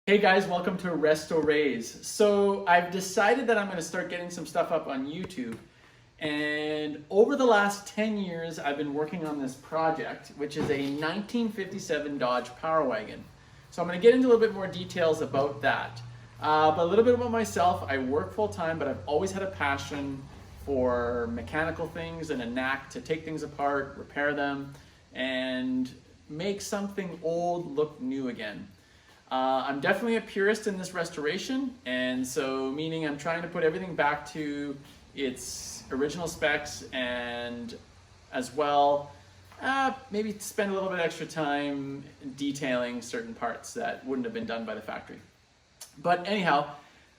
Hey guys, welcome to Restores. So I've decided that I'm going to start getting some stuff up on YouTube. And over the last 10 years, I've been working on this project, which is a 1957 Dodge Power Wagon. So I'm going to get into a little bit more details about that. But a little bit about myself. I work full time, but I've always had a passion for mechanical things and a knack to take things apart, repair them, and make something old look new again. I'm definitely a purist in this restoration, and so meaning I'm trying to put everything back to its original specs, and as well maybe spend a little bit extra time detailing certain parts that wouldn't have been done by the factory. But anyhow,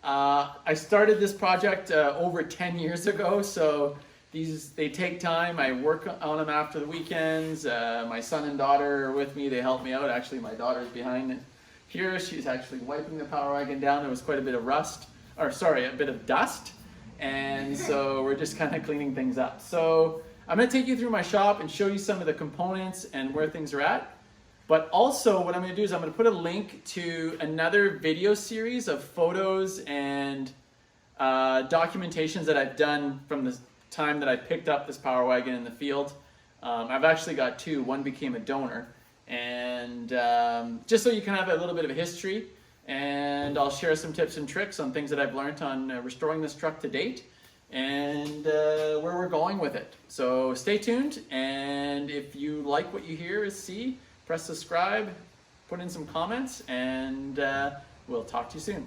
I started this project over 10 years ago, so they take time. I work on them after the weekends. My son and daughter are with me. They help me out. Actually, my daughter's behind here. She's actually wiping the Power Wagon down. There was quite a bit of a bit of dust. And so we're just kind of cleaning things up. So I'm going to take you through my shop and show you some of the components and where things are at. But also what I'm going to do is I'm going to put a link to another video series of photos and documentations that I've done from the time that I picked up this Power Wagon in the field. I've actually got two. One became a donor. And just so you can have a little bit of a history, and I'll share some tips and tricks on things that I've learned on restoring this truck to date and where we're going with it. So stay tuned, and if you like what you hear or see, press subscribe, put in some comments, and we'll talk to you soon.